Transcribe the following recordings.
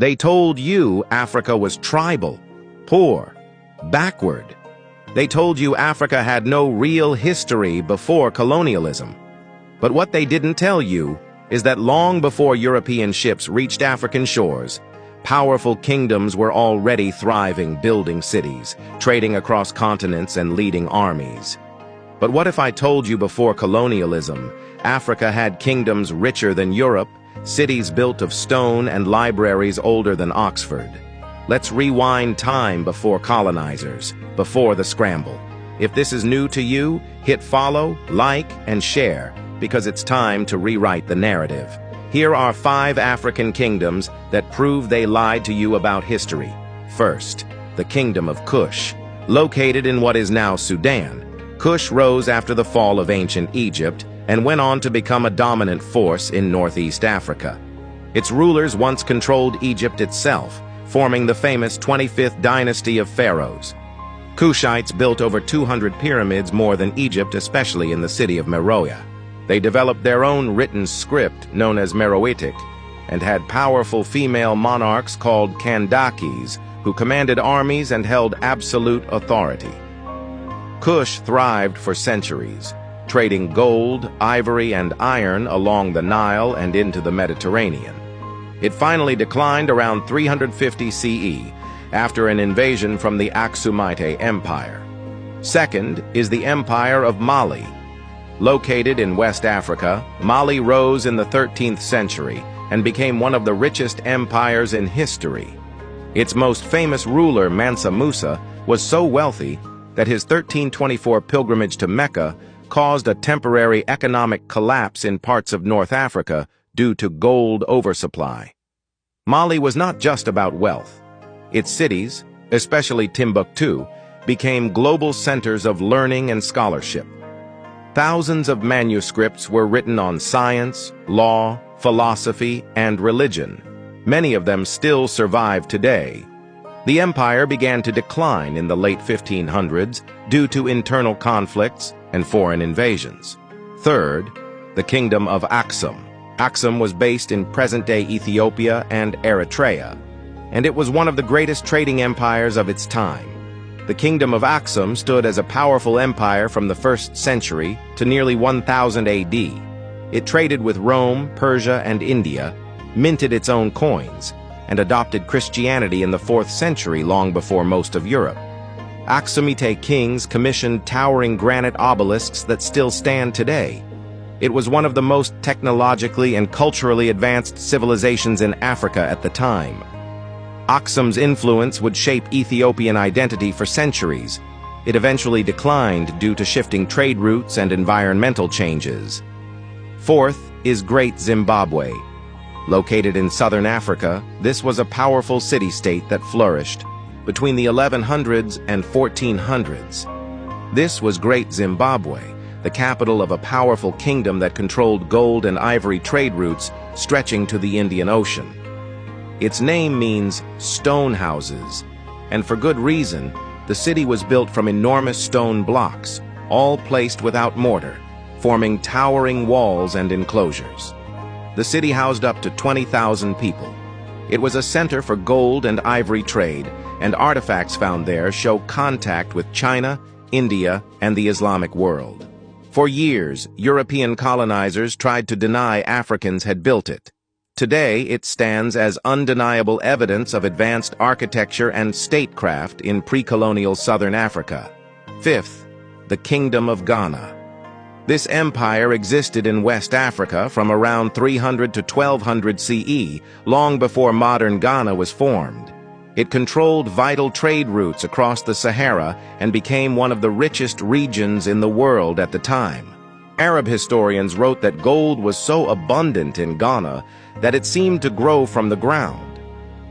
They told you Africa was tribal, poor, backward. They told you Africa had no real history before colonialism. But what they didn't tell you is that long before European ships reached African shores, powerful kingdoms were already thriving, building cities, trading across continents, and leading armies. But what if I told you before colonialism, Africa had kingdoms richer than Europe, cities built of stone, and libraries older than Oxford? Let's rewind time before colonizers, before the scramble. If this is new to you, hit follow, like, and share, because it's time to rewrite the narrative. Here are 5 African kingdoms that prove they lied to you about history. First, the Kingdom of Kush. Located in what is now Sudan, Kush rose after the fall of ancient Egypt and went on to become a dominant force in Northeast Africa. Its rulers once controlled Egypt itself, forming the famous 25th dynasty of pharaohs. Kushites built over 200 pyramids more than Egypt, especially in the city of Meroe. They developed their own written script, known as Meroitic, and had powerful female monarchs called Kandakis, who commanded armies and held absolute authority. Kush thrived for centuries, trading gold, ivory, and iron along the Nile and into the Mediterranean. It finally declined around 350 CE after an invasion from the Aksumite Empire. Second is the Empire of Mali. Located in West Africa, Mali rose in the 13th century and became one of the richest empires in history. Its most famous ruler, Mansa Musa, was so wealthy that his 1324 pilgrimage to Mecca caused a temporary economic collapse in parts of North Africa due to gold oversupply. Mali was not just about wealth. Its cities, especially Timbuktu, became global centers of learning and scholarship. Thousands of manuscripts were written on science, law, philosophy, and religion. Many of them still survive today. The empire began to decline in the late 1500s due to internal conflicts and foreign invasions. Third, the Kingdom of Aksum. Aksum was based in present-day Ethiopia and Eritrea, and it was one of the greatest trading empires of its time. The Kingdom of Aksum stood as a powerful empire from the 1st century to nearly 1000 AD. It traded with Rome, Persia, and India, minted its own coins, and adopted Christianity in the 4th century, long before most of Europe. Aksumite kings commissioned towering granite obelisks that still stand today. It was one of the most technologically and culturally advanced civilizations in Africa at the time. Aksum's influence would shape Ethiopian identity for centuries. It eventually declined due to shifting trade routes and environmental changes. Fourth is Great Zimbabwe. Located in southern Africa, this was a powerful city-state that flourished between the 1100s and 1400s. This was Great Zimbabwe, the capital of a powerful kingdom that controlled gold and ivory trade routes stretching to the Indian Ocean. Its name means stone houses, and for good reason. The city was built from enormous stone blocks, all placed without mortar, forming towering walls and enclosures. The city housed up to 20,000 people. It was a center for gold and ivory trade, and artifacts found there show contact with China, India, and the Islamic world. For years, European colonizers tried to deny Africans had built it. Today, it stands as undeniable evidence of advanced architecture and statecraft in pre-colonial southern Africa. Fifth, the Kingdom of Ghana. This empire existed in West Africa from around 300 to 1200 CE, long before modern Ghana was formed. It controlled vital trade routes across the Sahara and became one of the richest regions in the world at the time. Arab historians wrote that gold was so abundant in Ghana that it seemed to grow from the ground.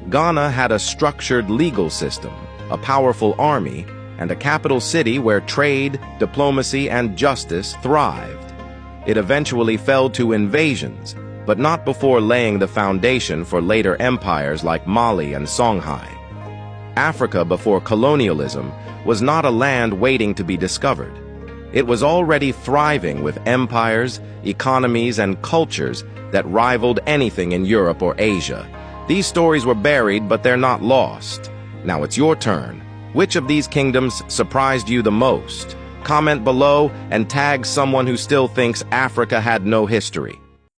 Ghana had a structured legal system, a powerful army, and a capital city where trade, diplomacy, and justice thrived. It eventually fell to invasions, but not before laying the foundation for later empires like Mali and Songhai. Africa before colonialism was not a land waiting to be discovered. It was already thriving with empires, economies, and cultures that rivaled anything in Europe or Asia. These stories were buried, but they're not lost. Now it's your turn. Which of these kingdoms surprised you the most? Comment below and tag someone who still thinks Africa had no history.